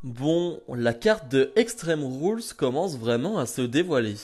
Bon, la carte de Extreme Rules commence vraiment à se dévoiler.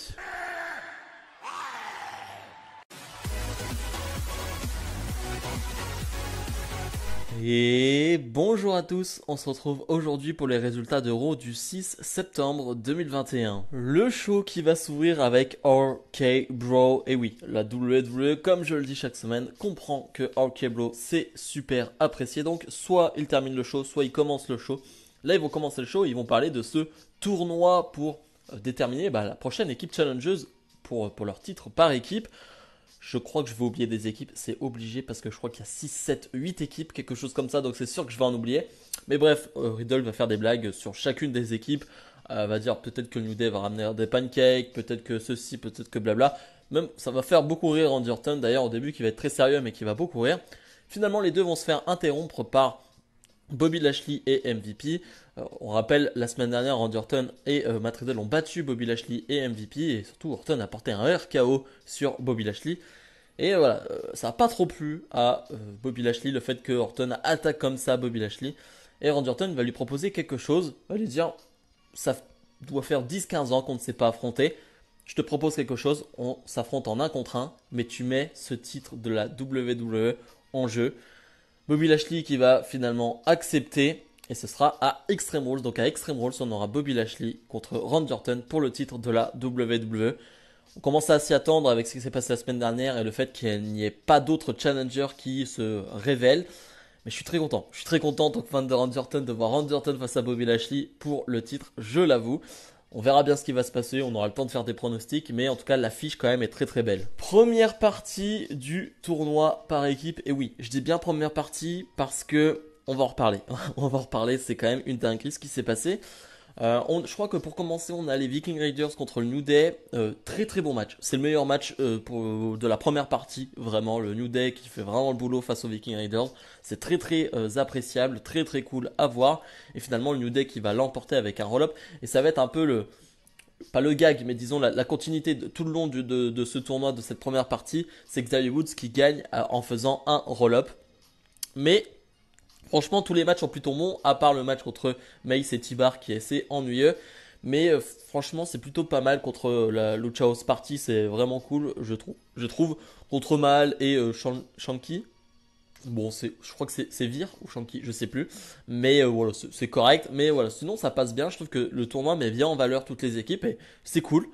Et bonjour à tous, on se retrouve aujourd'hui pour les résultats de Raw du 6 septembre 2021. Le show qui va s'ouvrir avec RK Bro. Et oui, la WWE, comme je le dis chaque semaine, comprend que RK Bro c'est super apprécié. Donc soit ils terminent le show, soit ils commencent le show. Là ils vont commencer le show et ils vont parler de ce tournoi pour déterminer la prochaine équipe challengeuse pour leur titre par équipe. Je crois que je vais oublier des équipes, c'est obligé parce que je crois qu'il y a 6, 7, 8 équipes, quelque chose comme ça, donc c'est sûr que je vais en oublier. Mais bref, Riddle va faire des blagues sur chacune des équipes, va dire peut-être que le New Day va ramener des pancakes, peut-être que ceci, peut-être que blabla. Même ça va faire beaucoup rire Randy Orton d'ailleurs au début qui va être très sérieux mais qui va beaucoup rire. Finalement les deux vont se faire interrompre par Bobby Lashley et MVP. On rappelle, la semaine dernière, Randy Orton et Matt Riddle ont battu Bobby Lashley et MVP. Et surtout, Orton a porté un RKO sur Bobby Lashley. Et voilà, ça n'a pas trop plu à Bobby Lashley, le fait que Orton attaque comme ça Bobby Lashley. Et Randy Orton va lui proposer quelque chose, va lui dire, ça doit faire 10-15 ans qu'on ne s'est pas affronté. Je te propose quelque chose, on s'affronte en 1 contre 1, mais tu mets ce titre de la WWE en jeu. Bobby Lashley qui va finalement accepter. Et ce sera à Extreme Rules. Donc à Extreme Rules, on aura Bobby Lashley contre Randy Orton pour le titre de la WWE. On commence à s'y attendre avec ce qui s'est passé la semaine dernière et le fait qu'il n'y ait pas d'autres challengers qui se révèlent. Mais je suis très content. Je suis très content en tant que fan de Randy Orton de voir Randy Orton face à Bobby Lashley pour le titre, je l'avoue. On verra bien ce qui va se passer, on aura le temps de faire des pronostics, mais en tout cas l'affiche quand même est très très belle. Première partie du tournoi par équipe, et oui, je dis bien première partie parce que on va en reparler. On va en reparler, c'est quand même une dinguerie ce qui s'est passé. Je crois que pour commencer, on a les Viking Raiders contre le New Day. Très très bon match. C'est le meilleur match de la première partie. Vraiment, le New Day qui fait vraiment le boulot face aux Viking Raiders. C'est très très appréciable, très très cool à voir. Et finalement, le New Day qui va l'emporter avec un roll-up. Et ça va être un peu pas le gag, mais disons la continuité tout le long de ce tournoi, de cette première partie. C'est Xavier Woods qui gagne en faisant un roll-up. Mais franchement, tous les matchs sont plutôt bons, à part le match contre Mace et T-Bar qui est assez ennuyeux. Mais franchement, c'est plutôt pas mal contre la Lucha House Party, c'est vraiment cool, je trouve. Je trouve contre Mal et Shanky. Bon, je crois que c'est Vir ou Shanky, je sais plus. Mais voilà, c'est correct. Mais voilà, sinon ça passe bien. Je trouve que le tournoi met bien en valeur toutes les équipes et c'est cool.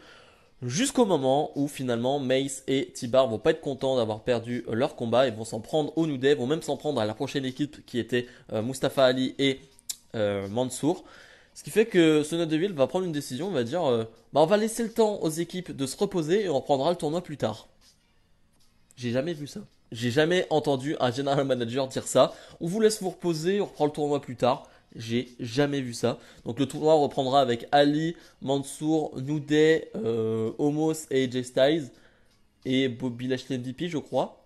Jusqu'au moment où finalement Mace et T-Bar vont pas être contents d'avoir perdu leur combat et vont s'en prendre au New Day, vont même s'en prendre à la prochaine équipe qui était Mustafa Ali et Mansour. Ce qui fait que Sonya Deville va prendre une décision, on va dire on va laisser le temps aux équipes de se reposer et on reprendra le tournoi plus tard. J'ai jamais vu ça. J'ai jamais entendu un general manager dire ça. On vous laisse vous reposer, on reprend le tournoi plus tard. J'ai jamais vu ça. Donc le tournoi reprendra avec Ali, Mansour, New Day, Omos et AJ Styles et Bobby Lashley MVP, je crois.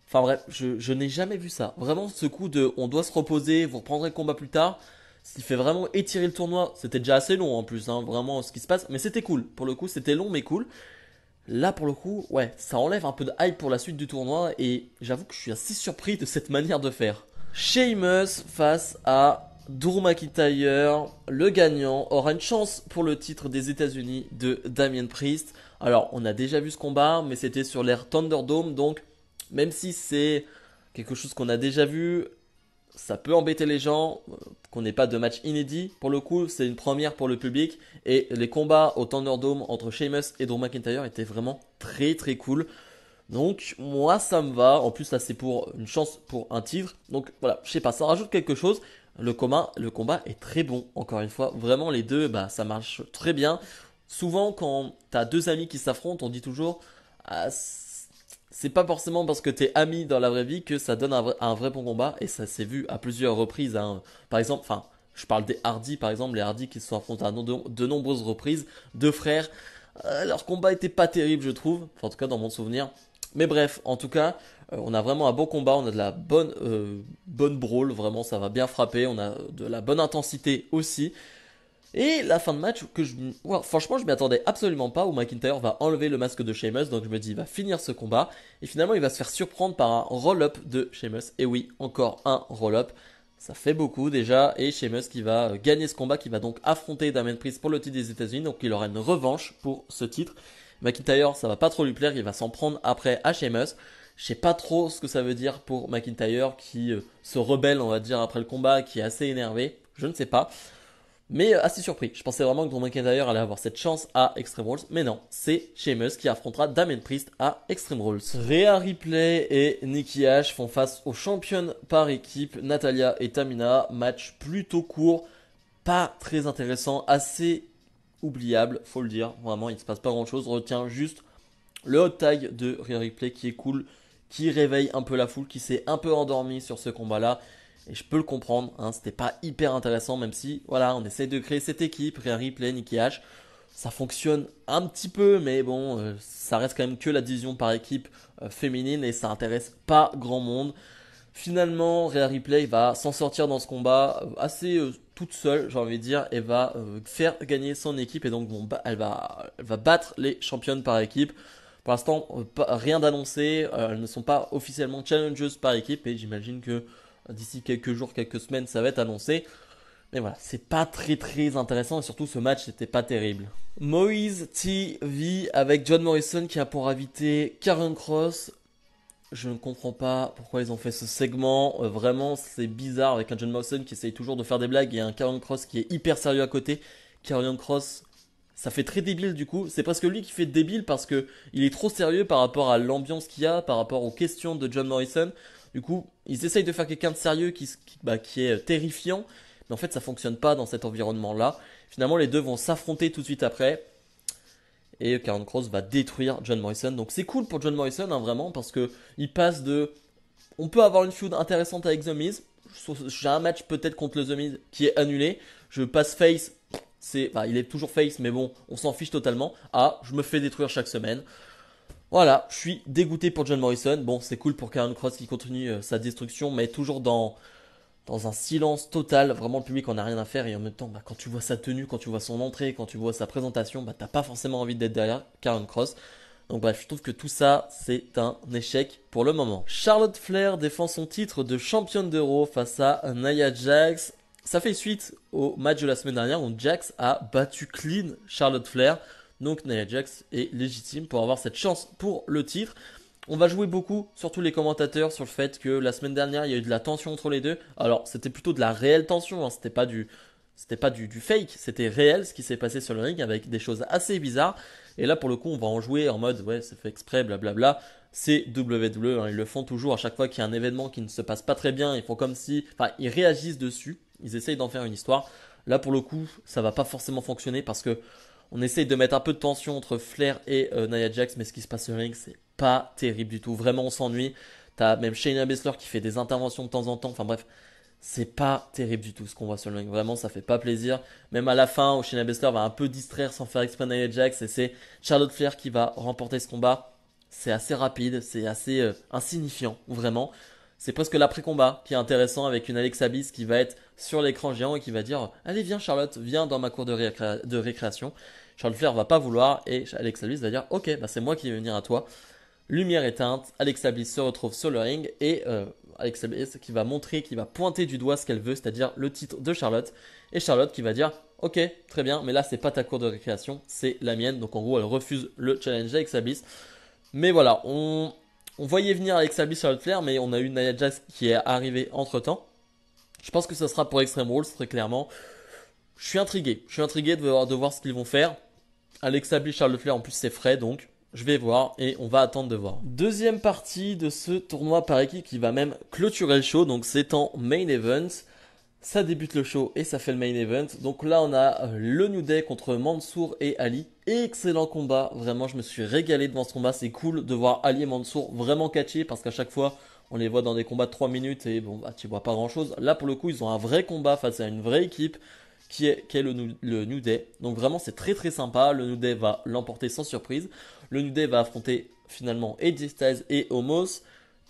Enfin bref, je n'ai jamais vu ça. Vraiment ce coup de on doit se reposer, vous reprendrez le combat plus tard. Ce qui fait vraiment étirer le tournoi. C'était déjà assez long en plus, hein, vraiment ce qui se passe. Mais c'était cool. Pour le coup, c'était long mais cool. Là, pour le coup, ouais, ça enlève un peu de hype pour la suite du tournoi et j'avoue que je suis assez surpris de cette manière de faire. Sheamus face à Drew McIntyre, le gagnant aura une chance pour le titre des États-Unis de Damien Priest. Alors, on a déjà vu ce combat, mais c'était sur l'ère Thunderdome, donc même si c'est quelque chose qu'on a déjà vu, ça peut embêter les gens, qu'on n'ait pas de match inédit. Pour le coup, c'est une première pour le public. Et les combats au Thunderdome entre Sheamus et Drew McIntyre étaient vraiment très très cool. Donc moi ça me va. En plus là c'est pour une chance pour un titre. Donc voilà, je sais pas, ça rajoute quelque chose. Le combat est très bon. Encore une fois, vraiment les deux, ça marche très bien. Souvent quand t'as deux amis qui s'affrontent, on dit toujours ah, c'est pas forcément parce que t'es ami dans la vraie vie que ça donne un vrai bon combat. Et ça s'est vu à plusieurs reprises, hein. Par exemple, enfin, je parle des Hardy par exemple, les Hardy qui se sont affrontés à de nombreuses reprises. Deux frères, leur combat était pas terrible je trouve, enfin, en tout cas dans mon souvenir. Mais bref, en tout cas, on a vraiment un bon combat, on a de la bonne brawl, vraiment ça va bien frapper, on a de la bonne intensité aussi. Et la fin de match, ouais, franchement, je m'y attendais absolument pas, où McIntyre va enlever le masque de Sheamus, donc je me dis, il va finir ce combat, et finalement, il va se faire surprendre par un roll-up de Sheamus. Et oui, encore un roll-up. Ça fait beaucoup déjà. Et Sheamus qui va gagner ce combat, qui va donc affronter Damien Priest pour le titre des États-Unis. Donc il aura une revanche pour ce titre. McIntyre, ça va pas trop lui plaire. Il va s'en prendre après à Sheamus. Je sais pas trop ce que ça veut dire pour McIntyre qui se rebelle, on va dire, après le combat, qui est assez énervé. Je ne sais pas. Mais assez surpris. Je pensais vraiment que Drew McIntyre allait avoir cette chance à Extreme Rules. Mais non, c'est Sheamus qui affrontera Damien Priest à Extreme Rules. Rhea Ripley et Nikki Ash font face aux championnes par équipe, Natalya et Tamina. Match plutôt court, pas très intéressant, assez oubliable, faut le dire. Vraiment, il ne se passe pas grand chose. Retiens juste le hot tag de Rhea Ripley qui est cool, qui réveille un peu la foule, qui s'est un peu endormi sur ce combat-là. Et je peux le comprendre, hein, c'était pas hyper intéressant, même si, voilà, on essaye de créer cette équipe, Rhea Ripley, Nikki Ash. Ça fonctionne un petit peu, mais bon, ça reste quand même que la division par équipe féminine et ça intéresse pas grand monde. Finalement, Rhea Ripley va s'en sortir dans ce combat assez toute seule, j'ai envie de dire, et va faire gagner son équipe. Et donc, bon, elle va battre les championnes par équipe. Pour l'instant, rien d'annoncé. Elles ne sont pas officiellement challengers par équipe. Et j'imagine que d'ici quelques jours, quelques semaines, ça va être annoncé. Mais voilà, c'est pas très très intéressant. Et surtout, ce match n'était pas terrible. Moïse TV avec John Morrison qui a pour invité Karen Cross. Je ne comprends pas pourquoi ils ont fait ce segment. Vraiment, c'est bizarre avec un John Morrison qui essaye toujours de faire des blagues et un Karrion Cross qui est hyper sérieux à côté. Karrion Cross, ça fait très débile du coup. C'est presque lui qui fait débile parce que il est trop sérieux par rapport à l'ambiance qu'il y a, par rapport aux questions de John Morrison. Du coup, ils essayent de faire quelqu'un de sérieux qui est terrifiant. Mais en fait, ça fonctionne pas dans cet environnement-là. Finalement, les deux vont s'affronter tout de suite après. Et Karrion Cross va détruire John Morrison. Donc c'est cool pour John Morrison, hein, vraiment, parce que il passe de... On peut avoir une feud intéressante avec The Miz. J'ai un match peut-être contre le The Miz qui est annulé. Je passe face, il est toujours face, mais bon, on s'en fiche totalement. Ah, je me fais détruire chaque semaine. Voilà, je suis dégoûté pour John Morrison. Bon, c'est cool pour Karrion Cross qui continue sa destruction, mais toujours dans un silence total. Vraiment, le public en a rien à faire. Et en même temps, quand tu vois sa tenue, quand tu vois son entrée, quand tu vois sa présentation, t'as pas forcément envie d'être derrière Karrion Cross. Donc bref, je trouve que tout ça, c'est un échec pour le moment. Charlotte Flair défend son titre de championne d'Euro face à Nia Jax. Ça fait suite au match de la semaine dernière où Jax a battu clean Charlotte Flair. Donc Nia Jax est légitime pour avoir cette chance pour le titre. On va jouer beaucoup, surtout les commentateurs, sur le fait que la semaine dernière, il y a eu de la tension entre les deux. Alors, c'était plutôt de la réelle tension, hein. C'était pas du fake, c'était réel ce qui s'est passé sur le ring avec des choses assez bizarres. Et là, pour le coup, on va en jouer en mode, ouais, c'est fait exprès, blablabla. C'est WWE, hein. Ils le font toujours à chaque fois qu'il y a un événement qui ne se passe pas très bien. Ils font comme si, enfin, ils réagissent dessus. Ils essayent d'en faire une histoire. Là, pour le coup, ça va pas forcément fonctionner parce que on essaye de mettre un peu de tension entre Flair et Nia Jax, mais ce qui se passe sur le ring, c'est pas terrible du tout. Vraiment, on s'ennuie. T'as même Shayna Baszler qui fait des interventions de temps en temps. Enfin bref, c'est pas terrible du tout ce qu'on voit sur le ring. Vraiment, ça fait pas plaisir. Même à la fin, où Shayna Baszler va un peu distraire sans faire exprès Nia Jax, et c'est Charlotte Flair qui va remporter ce combat. C'est assez rapide, c'est assez insignifiant, vraiment. C'est presque l'après-combat qui est intéressant avec une Alexa Bliss qui va être sur l'écran géant et qui va dire allez viens Charlotte, viens dans ma cour de récréation. Charlotte Flair va pas vouloir et Alexa Bliss va dire ok c'est moi qui vais venir à toi. Lumière éteinte, Alexa Bliss se retrouve sur le ring et Alexa Bliss qui va montrer, qui va pointer du doigt ce qu'elle veut, c'est-à-dire le titre de Charlotte. Et Charlotte qui va dire ok très bien mais là c'est pas ta cour de récréation, c'est la mienne. Donc en gros elle refuse le challenge d'Alexa Bliss. Mais voilà, on voyait venir Alexa Bliss Charlotte Flair, mais on a eu Nia Jax qui est arrivé entre temps. Je pense que ça sera pour Extreme Rules, très clairement. Je suis intrigué de voir ce qu'ils vont faire. Alexa Bliss Charlotte Flair, en plus c'est frais, donc je vais voir et on va attendre de voir. Deuxième partie de ce tournoi par équipe qui va même clôturer le show, donc c'est en main event. Ça débute le show et ça fait le main event. Donc là, on a le New Day contre Mansour et Ali. Excellent combat. Vraiment, je me suis régalé devant ce combat. C'est cool de voir Ali et Mansour vraiment catchés parce qu'à chaque fois, on les voit dans des combats de 3 minutes et bon, tu vois pas grand chose. Là, pour le coup, ils ont un vrai combat face à une vraie équipe qui est le New Day. Donc vraiment, c'est très très sympa. Le New Day va l'emporter sans surprise. Le New Day va affronter finalement AJ Styles et Omos.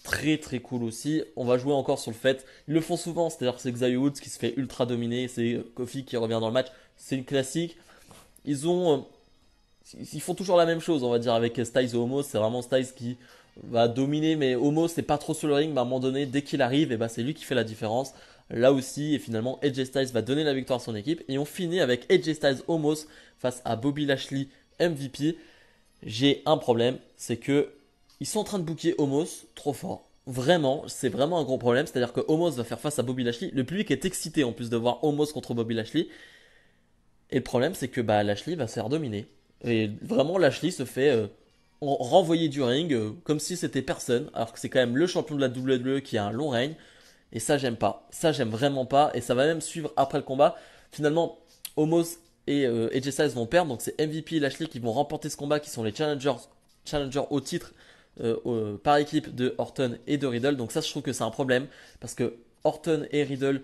Très très cool aussi. On va jouer encore sur le fait, ils le font souvent, c'est-à-dire que c'est Xavier Woods qui se fait ultra dominer, c'est Kofi qui revient dans le match, c'est une classique. Ils font toujours la même chose, on va dire, avec Styles et Omos. C'est vraiment Styles qui va dominer, mais Omos c'est pas trop sur le ring, mais à un moment donné, dès qu'il arrive, et c'est lui qui fait la différence. là aussi. Et finalement, AJ Styles va donner la victoire à son équipe. Et on finit avec AJ Styles Omos face à Bobby Lashley MVP. J'ai un problème, c'est que ils sont en train de booker Omos trop fort. Vraiment, c'est vraiment un gros problème. C'est-à-dire que Omos va faire face à Bobby Lashley. Le public est excité en plus de voir Omos contre Bobby Lashley. Et le problème, c'est que bah, Lashley va se faire dominer. Et vraiment, Lashley se fait renvoyer du ring comme si c'était personne. Alors que c'est quand même le champion de la WWE qui a un long règne. Et ça, j'aime pas. Ça, j'aime vraiment pas. Et ça va même suivre après le combat. Finalement, Omos et AJ Styles vont perdre. Donc c'est MVP et Lashley qui vont remporter ce combat, qui sont les challengers au titre par équipe de Orton et de Riddle. Donc ça, je trouve que c'est un problème. Parce que Orton et Riddle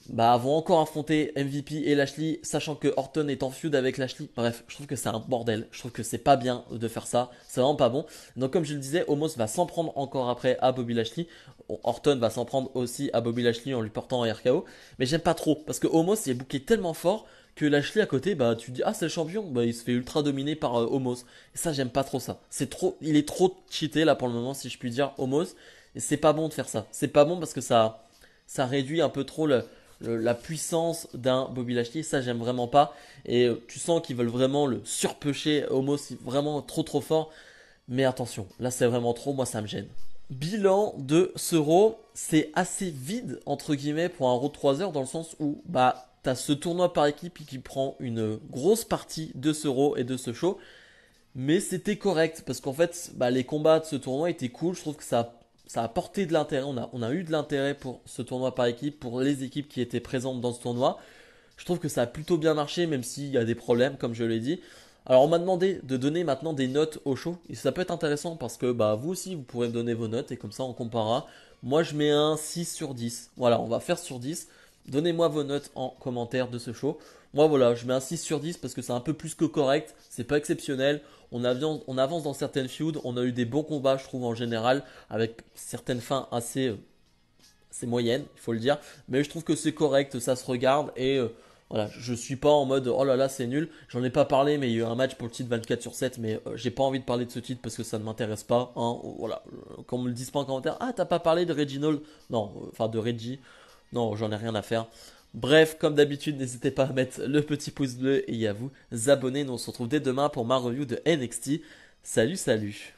bah, vont encore affronter MVP et Lashley, sachant que Orton est en feud avec Lashley. Bref, je trouve que c'est un bordel. Je trouve que c'est pas bien de faire ça. C'est vraiment pas bon. Donc, comme je le disais, Omos va s'en prendre encore après à Bobby Lashley. Orton va s'en prendre aussi à Bobby Lashley en lui portant un RKO. Mais j'aime pas trop. Parce que Omos il est booké tellement fort que Lashley à côté, bah, tu dis, ah, c'est le champion. Bah, il se fait ultra dominer par Omos. Et ça, j'aime pas trop ça. C'est trop, il est trop cheaté là pour le moment, si je puis dire, Omos. Et c'est pas bon de faire ça. C'est pas bon parce que ça réduit un peu trop la puissance d'un Bobby Lashley, ça j'aime vraiment pas. Et tu sens qu'ils veulent vraiment le surpusher, Homos vraiment trop fort. Mais attention, là c'est vraiment trop, moi ça me gêne. Bilan de ce Raw, c'est assez vide entre guillemets pour un Raw de 3 heures dans le sens où bah t'as ce tournoi par équipe qui prend une grosse partie de ce Raw et de ce show. Mais c'était correct parce qu'en fait bah, les combats de ce tournoi étaient cool, je trouve que ça a porté de l'intérêt. On a eu de l'intérêt pour ce tournoi par équipe, pour les équipes qui étaient présentes dans ce tournoi. Je trouve que ça a plutôt bien marché, même s'il y a des problèmes, comme je l'ai dit. Alors, on m'a demandé de donner maintenant des notes au show. Et ça peut être intéressant parce que bah, vous aussi, vous pourrez me donner vos notes et comme ça, on comparera. Moi, je mets un 6 sur 10. Voilà, on va faire sur 10. Donnez-moi vos notes en commentaire de ce show. Moi, voilà, je mets un 6 sur 10 parce que c'est un peu plus que correct. C'est pas exceptionnel. On avance dans certaines feuds. On a eu des bons combats, je trouve, en général, avec certaines fins assez moyennes, il faut le dire. Mais je trouve que c'est correct, ça se regarde. Et voilà, je suis pas en mode oh là là, c'est nul. J'en ai pas parlé, mais il y a eu un match pour le titre 24 sur 7. Mais j'ai pas envie de parler de ce titre parce que ça ne m'intéresse pas. Hein. Voilà, qu'on me le dise pas en commentaire. Ah, t'as pas parlé de Reginald? Non, enfin de Reggie. Non, j'en ai rien à faire. Bref, comme d'habitude, n'hésitez pas à mettre le petit pouce bleu et à vous abonner. Nous on se retrouve dès demain pour ma review de NXT. Salut, salut!